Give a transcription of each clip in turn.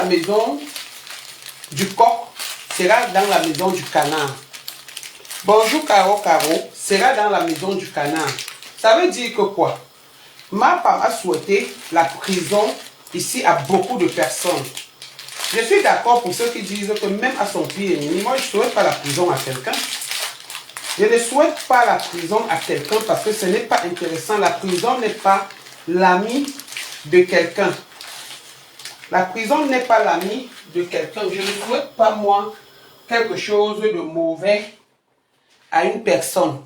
La maison du coq sera dans la maison du canard. Bonjour Caro sera dans la maison du canard. Ça veut dire que quoi? Ma femme a souhaité la prison ici à beaucoup de personnes. Je suis d'accord pour ceux qui disent que même à son pire ennemi, moi je ne souhaite pas la prison à quelqu'un. Je ne souhaite pas la prison à quelqu'un parce que ce n'est pas intéressant. La prison n'est pas l'ami de quelqu'un. La prison n'est pas l'ami de quelqu'un. Je ne souhaite pas, moi, quelque chose de mauvais à une personne.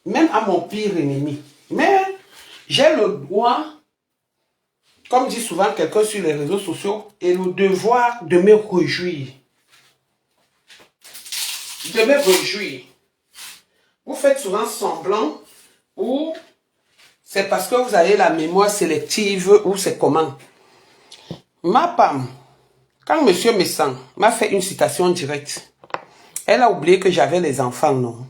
Même à mon pire ennemi. Mais j'ai le droit, comme dit souvent quelqu'un sur les réseaux sociaux, et le devoir de me réjouir. De me réjouir. Vous faites souvent semblant ou c'est parce que vous avez la mémoire sélective ou c'est comment? Ma femme, quand monsieur Messan m'a fait une citation directe, elle a oublié que j'avais les enfants, non?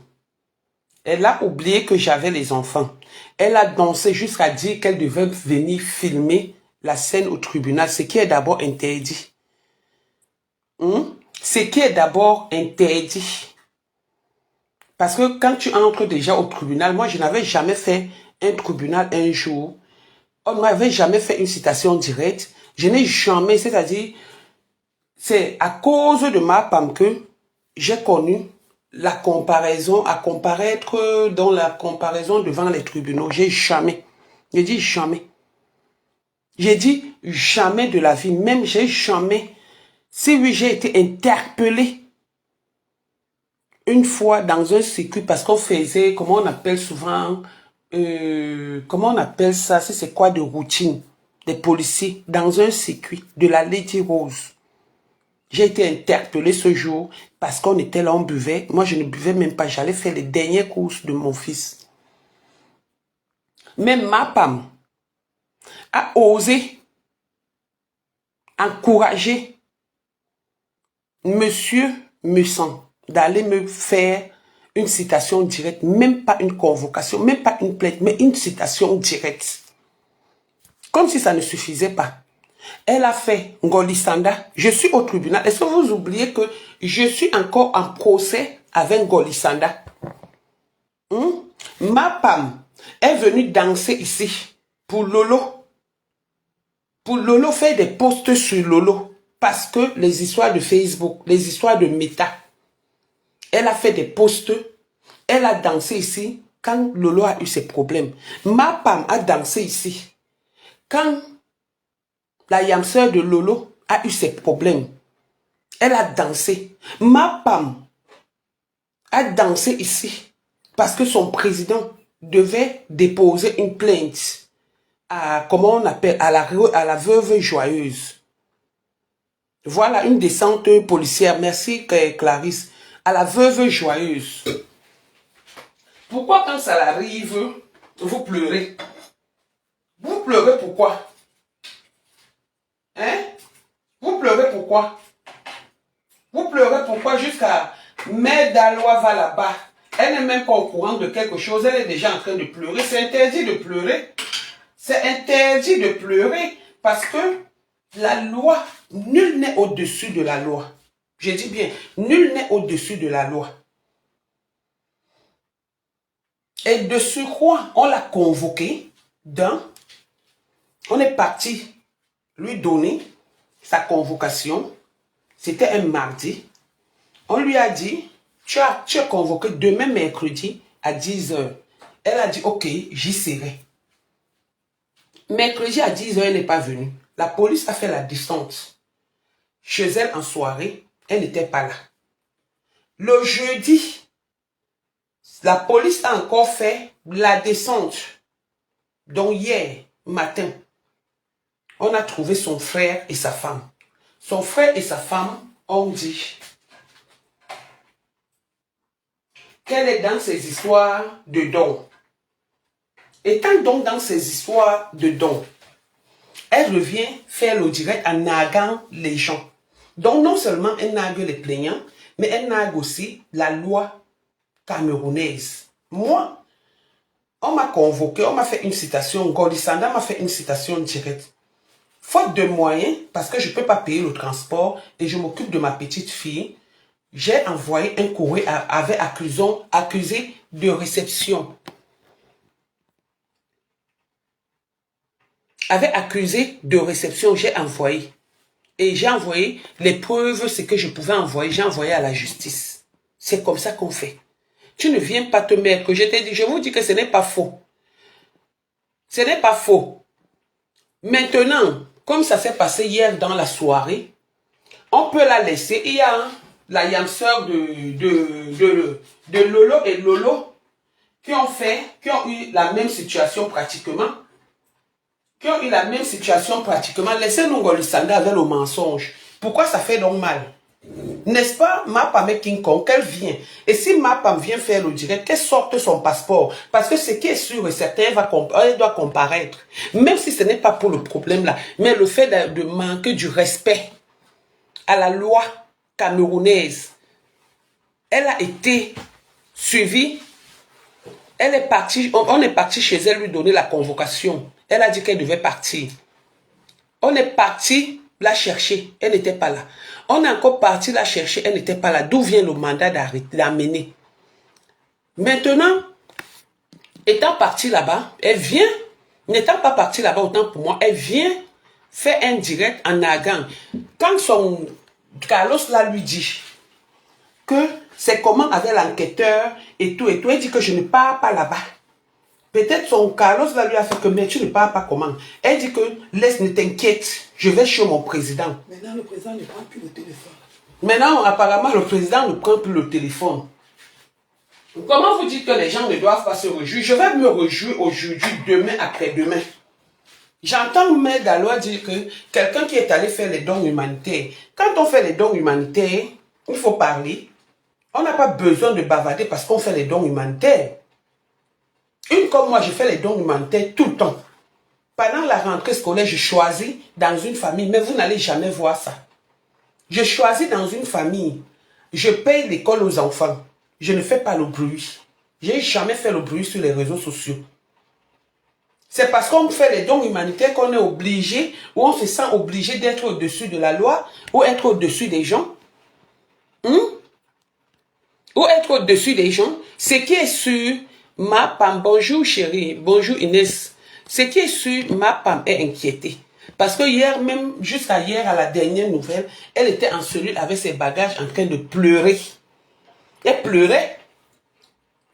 Elle a oublié que j'avais les enfants. Elle a dansé jusqu'à dire qu'elle devait venir filmer la scène au tribunal, ce qui est d'abord interdit. Ce qui est d'abord interdit. Parce que quand tu entres déjà au tribunal, moi je n'avais jamais fait un tribunal un jour. On ne m'avait jamais fait une citation directe. Je n'ai jamais, c'est-à-dire, c'est à cause de ma femme que j'ai connu la comparaison, à comparaître dans la comparaison devant les tribunaux. J'ai jamais. J'ai dit jamais. J'ai dit jamais de la vie. Même j'ai jamais. Si oui, j'ai été interpellé une fois dans un circuit parce qu'on faisait, comment on appelle souvent, comment on appelle ça, c'est quoi de routine, des policiers dans un circuit de la Lady Rose. J'ai été interpellé ce jour parce qu'on était là, on buvait. Moi, je ne buvais même pas. J'allais faire les dernières courses de mon fils. Mais ma femme a osé encourager monsieur Messan d'aller me faire une citation directe, même pas une convocation, même pas une plainte, mais une citation directe. Comme si ça ne suffisait pas. Elle a fait Ngolissanda. Je suis au tribunal. Est-ce que vous oubliez que je suis encore en procès avec Ngolissanda? Ma femme est venue danser ici pour Lolo. Pour Lolo, faire des posts sur Lolo. Parce que les histoires de Facebook, les histoires de Meta, elle a fait des posts. Elle a dansé ici quand Lolo a eu ses problèmes. Ma femme a dansé ici quand la yamseur de Lolo a eu ses problèmes. Elle a dansé. Ma femme a dansé ici parce que son président devait déposer une plainte à, comment on appelle, à la veuve joyeuse. Voilà une descente policière. Merci Clarisse. À la veuve joyeuse. Pourquoi quand ça arrive, vous pleurez? Vous pleurez pourquoi? Hein? Vous pleurez pourquoi? Vous pleurez pourquoi jusqu'à Mère Dalois va là-bas? Elle n'est même pas au courant de quelque chose. Elle est déjà en train de pleurer. C'est interdit de pleurer. C'est interdit de pleurer parce que la loi, nul n'est au-dessus de la loi. Je dis bien, nul n'est au-dessus de la loi. Et de surcroît, on l'a convoqué on est parti lui donner sa convocation. C'était un mardi. On lui a dit, tu es convoqué demain mercredi à 10 h. Elle a dit, ok, j'y serai. Mercredi à 10 h, elle n'est pas venue. La police a fait la descente. Chez elle en soirée, elle n'était pas là. Le jeudi, la police a encore fait la descente. Donc hier matin, on a trouvé son frère et sa femme. Son frère et sa femme ont dit qu'elle est dans ces histoires de dons. Étant donc dans ces histoires de dons, elle revient faire le direct en narguant les gens. Donc non seulement elle nargue les plaignants, mais elle nargue aussi la loi camerounaise. Moi, on m'a convoqué, on m'a fait une citation, Ngolissanda m'a fait une citation directe. Faute de moyens, parce que je ne peux pas payer le transport et je m'occupe de ma petite fille, j'ai envoyé un courrier avec accusé de réception. Avec accusé de réception, j'ai envoyé. Et j'ai envoyé les preuves, ce que je pouvais envoyer, j'ai envoyé à la justice. C'est comme ça qu'on fait. Tu ne viens pas te mettre, je t'ai dit, je vous dis que ce n'est pas faux. Ce n'est pas faux. Maintenant, comme ça s'est passé hier dans la soirée, on peut la laisser. Il y a la yamseur de Lolo et Lolo qui ont eu la même situation pratiquement. Laissez-nous Golisanda avec le mensonge. Pourquoi ça fait donc mal? N'est-ce pas, Mapam et King Kong, qu'elle vient. Et si Mapam vient faire le direct, qu'elle sorte son passeport. Parce que ce qui est sûr et certain, elle doit comparaître. Même si ce n'est pas pour le problème là, mais le fait de manquer du respect à la loi camerounaise. Elle a été suivie. Elle est partie, on est parti chez elle lui donner la convocation. Elle a dit qu'elle devait partir. On est parti la chercher, elle n'était pas là. On est encore parti la chercher, elle n'était pas là. D'où vient le mandat d'amener? Maintenant, étant partie là-bas, elle vient, n'étant pas partie là-bas autant pour moi, elle vient faire un direct en Nagan. Quand son Carlos là lui dit que c'est comment avec l'enquêteur et tout, elle dit que je ne pars pas là-bas. Peut-être son Carlos là lui a fait que, mais tu ne pars pas comment? Elle dit que, laisse, ne t'inquiète, je vais chez mon président. Maintenant, le président ne prend plus le téléphone. Maintenant, apparemment, le président ne prend plus le téléphone. Comment vous dites que les gens ne doivent pas se réjouir? Je vais me réjouir aujourd'hui, demain, après-demain. J'entends Mère Galois dire que quelqu'un qui est allé faire les dons humanitaires, quand on fait les dons humanitaires, il faut parler. On n'a pas besoin de bavarder parce qu'on fait les dons humanitaires. Une comme moi, je fais les dons humanitaires tout le temps. Pendant la rentrée scolaire, je choisis dans une famille, mais vous n'allez jamais voir ça. Je choisis dans une famille, je paye l'école aux enfants. Je ne fais pas le bruit. Je n'ai jamais fait le bruit sur les réseaux sociaux. C'est parce qu'on fait les dons humanitaires qu'on est obligé, ou on se sent obligé d'être au-dessus de la loi, ou être au-dessus des gens. Ou être au-dessus des gens. Ce qui est sûr, Mapam, bonjour chérie, bonjour Inès. Ce qui est sûr, Mapam est inquiétée. Parce que hier, même jusqu'à hier, à la dernière nouvelle, elle était en cellule avec ses bagages en train de pleurer. Elle pleurait.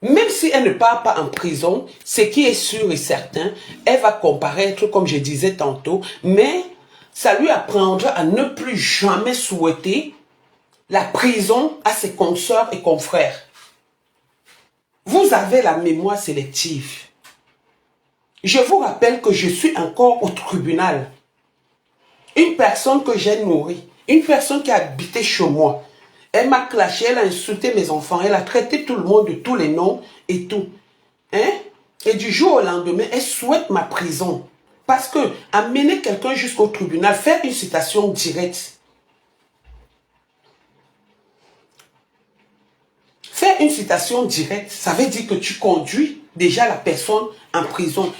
Même si elle ne part pas en prison, ce qui est sûr et certain, elle va comparaître, comme je disais tantôt, mais ça lui apprendra à ne plus jamais souhaiter la prison à ses consoeurs et confrères. Vous avez la mémoire sélective. Je vous rappelle que je suis encore au tribunal. Une personne que j'ai nourrie, une personne qui a habité chez moi, elle m'a clashé, elle a insulté mes enfants, elle a traité tout le monde de tous les noms et tout. Hein? Et du jour au lendemain, elle souhaite ma prison. Parce que amener quelqu'un jusqu'au tribunal, faire une citation directe, faire une citation directe, ça veut dire que tu conduis déjà la personne en prison.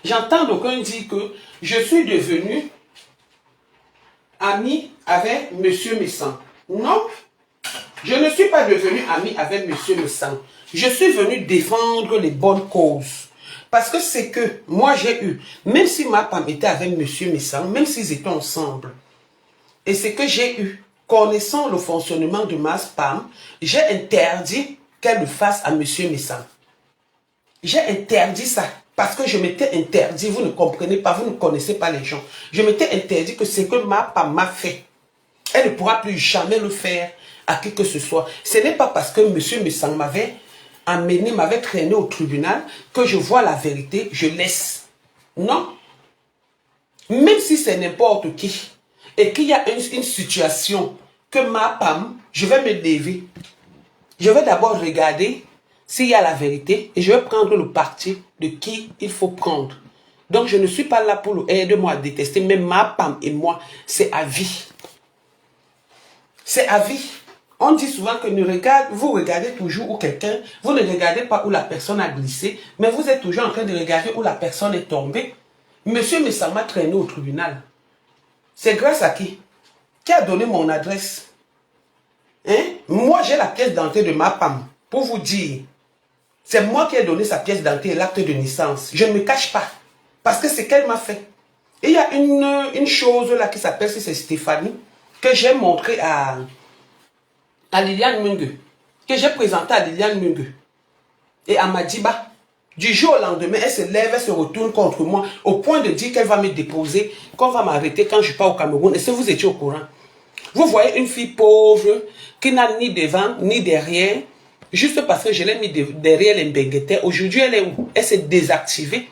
J'entends d'aucuns dire que je suis devenu ami avec M. Messan. Non, je ne suis pas devenu ami avec M. Messan. Je suis venu défendre les bonnes causes. Parce que c'est que moi j'ai eu, même si ma femme était avec M. Messan, même s'ils étaient ensemble, et c'est que j'ai eu, connaissant le fonctionnement de ma femme, j'ai interdit qu'elle le fasse à M. Messan. J'ai interdit ça. Parce que je m'étais interdit, vous ne comprenez pas, vous ne connaissez pas les gens. Je m'étais interdit que ce que ma femme m'a fait, elle ne pourra plus jamais le faire à qui que ce soit. Ce n'est pas parce que M. Messan m'avait amené, m'avait traîné au tribunal que je vois la vérité, je laisse. Non. Même si c'est n'importe qui, et qu'il y a une situation que ma femme, je vais me lever. Je vais d'abord regarder s'il y a la vérité et je vais prendre le parti de qui il faut prendre. Donc je ne suis pas là pour aider-moi à détester, mais ma femme et moi, c'est à vie. C'est à vie. On dit souvent que vous regardez toujours où quelqu'un, vous ne regardez pas où la personne a glissé, mais vous êtes toujours en train de regarder où la personne est tombée. Monsieur Messama m'a traîné au tribunal. C'est grâce à qui? Qui a donné mon adresse? Hein? Moi, j'ai la pièce d'identité de ma femme. Pour vous dire, c'est moi qui ai donné sa pièce d'identité et l'acte de naissance. Je ne me cache pas. Parce que c'est qu'elle m'a fait. Et il y a une chose là qui s'appelle, c'est Stéphanie, que j'ai montré à Liliane Mungue. Que j'ai présenté à Liliane Mungue. Et à Madiba. Du jour au lendemain, elle se lève, elle se retourne contre moi, au point de dire qu'elle va me déposer, qu'on va m'arrêter quand je pars au Cameroun. Est-ce que vous étiez au courant? Vous voyez une fille pauvre, qui n'a ni devant, ni derrière, juste parce que je l'ai mis derrière les mbéguetés. Aujourd'hui, elle est où? Elle s'est désactivée.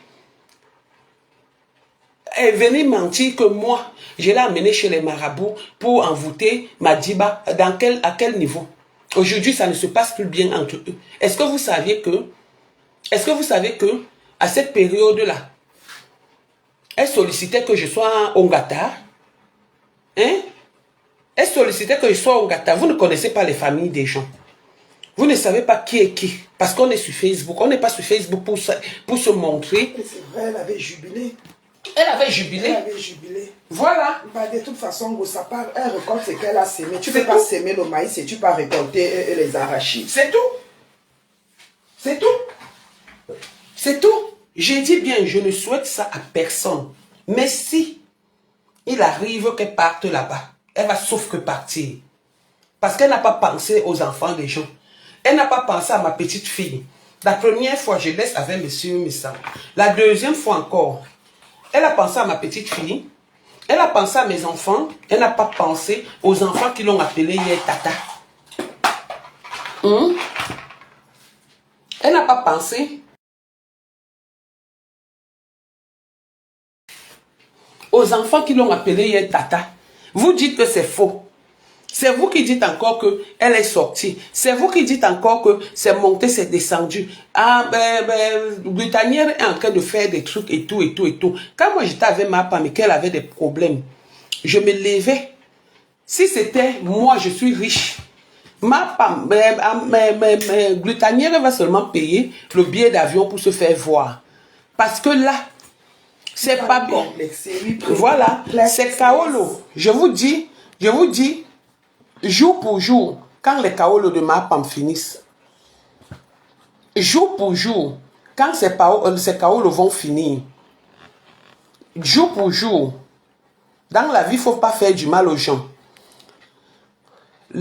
Elle venait mentir que moi, je l'ai amenée chez les marabouts pour envoûter Madiba. À quel niveau? Aujourd'hui, ça ne se passe plus bien entre eux. Est-ce que vous savez que à cette période-là, elle sollicitait que je sois en Ongata? Hein? Elle sollicitait que je sois en Ongata. Vous ne connaissez pas les familles des gens. Vous ne savez pas qui est qui. Parce qu'on est sur Facebook. On n'est pas sur Facebook pour se montrer. C'est vrai, elle avait jubilé. Elle avait jubilé. Elle avait jubilé. Voilà. Bah, de toute façon, ça part, elle récolte ce qu'elle a sémé. Tu ne peux pas s'aimer le maïs et tu peux récolter et les arachides. C'est tout. C'est tout. C'est tout. J'ai dit bien, je ne souhaite ça à personne. Mais si il arrive qu'elle parte là-bas, elle va sauf que partir. Parce qu'elle n'a pas pensé aux enfants des gens. Elle n'a pas pensé à ma petite fille. La première fois, je laisse avec monsieur Missa. La deuxième fois encore, elle a pensé à ma petite fille. Elle a pensé à mes enfants. Elle n'a pas pensé aux enfants qui l'ont appelé hier Tata. Elle n'a pas pensé aux enfants qui l'ont appelé hier Tata. Vous dites que c'est faux. C'est vous qui dites encore qu'elle est sortie. C'est vous qui dites encore que c'est monté, c'est descendu. Ah, Britannière est en train de faire des trucs et tout, et tout, et tout. Quand moi j'étais avec ma femme et qu'elle avait des problèmes, je me levais. Si c'était moi, je suis riche. Ma femme, Britannière va seulement payer le billet d'avion pour se faire voir. Parce que là, c'est pas bon. Voilà, c'est Kaolo. Je vous dis, jour pour jour, quand les Kaolo de ma femme finissent, jour pour jour, quand ces Kaolo vont finir, jour pour jour, dans la vie, il ne faut pas faire du mal aux gens.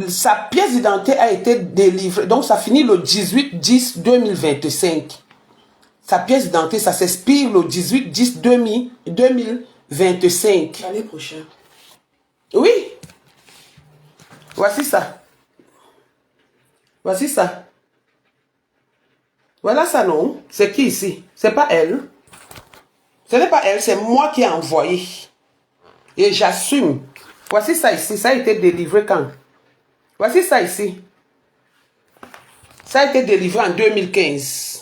Sa pièce d'identité a été délivrée, donc ça finit le 18-10-2025. Sa pièce d'identité, ça s'expire le 18-10-2025. L'année prochaine. Oui. Voici ça. Voici ça. Voilà ça, non? C'est qui ici? C'est pas elle. Ce n'est pas elle, c'est moi qui ai envoyé. Et j'assume. Voici ça ici. Ça a été délivré quand? Voici ça ici. Ça a été délivré en 2015.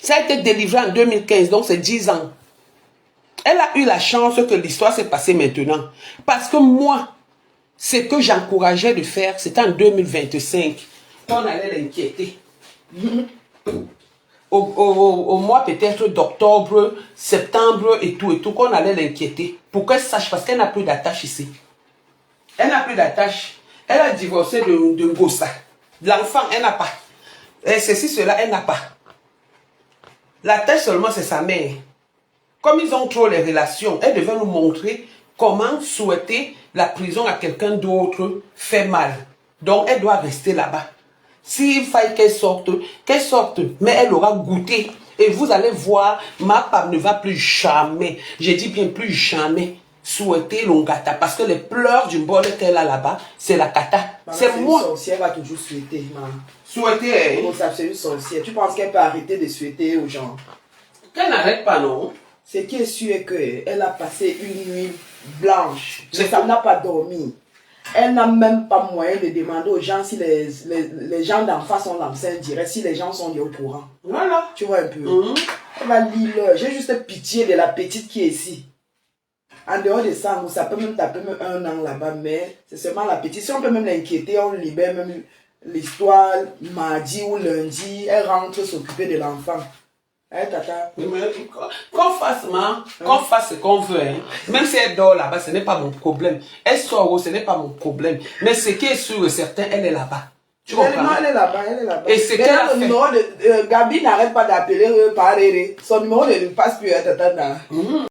Ça a été délivré en 2015, donc c'est 10 ans. Elle a eu la chance que l'histoire s'est passée maintenant. Parce que moi, ce que j'encourageais de faire, c'était en 2025 qu'on allait l'inquiéter. Au mois peut-être d'octobre, septembre et tout, qu'on allait l'inquiéter. Pour qu'elle sache, parce qu'elle n'a plus d'attache ici. Elle n'a plus d'attache. Elle a divorcé de Ngossa. L'enfant, elle n'a pas. Et ceci, cela, elle n'a pas. L'attache seulement, c'est sa mère. Comme ils ont trop les relations, elle devait nous montrer comment souhaiter la prison à quelqu'un d'autre fait mal. Donc, elle doit rester là-bas. S'il faille qu'elle sorte, mais elle aura goûté. Et vous allez voir, ma femme ne va plus jamais, je dis bien plus jamais, souhaiter l'ongata. Parce que les pleurs du bol qu'elle a là-bas, c'est la kata. C'est moi. Une sorcière va toujours souhaiter, maman. Souhaiter, hein? C'est une sorcière. Tu penses qu'elle peut arrêter de souhaiter aux gens? Qu'elle n'arrête pas, non? Ce qui est sûr est qu'elle a passé une nuit blanche. Ça n'a pas dormi. Elle n'a même pas moyen de demander aux gens si les gens d'en face sont l'enceinte direct, si les gens sont au courant. Voilà. Tu vois un peu. Elle va lire l'heure. J'ai juste pitié de la petite qui est ici. En dehors de ça, ça peut même taper même 1 an là-bas, mais c'est seulement la petite. Si on peut même l'inquiéter, on libère même l'histoire mardi ou lundi. Elle rentre s'occuper de l'enfant. Hey, tata. Qu'on fasse, qu'on fasse ce qu'on veut. Hein. Même si elle dort là-bas, ce n'est pas mon problème. Elle sort, ce n'est pas mon problème. Mais ce qui est sûr et certain, elle est là-bas. Tu comprends? Non, elle est là-bas, elle est là-bas. Et c'est qu'elle a le numéro de Gabi n'arrête pas d'appeler par Réré. Son numéro ne lui passe plus à tata.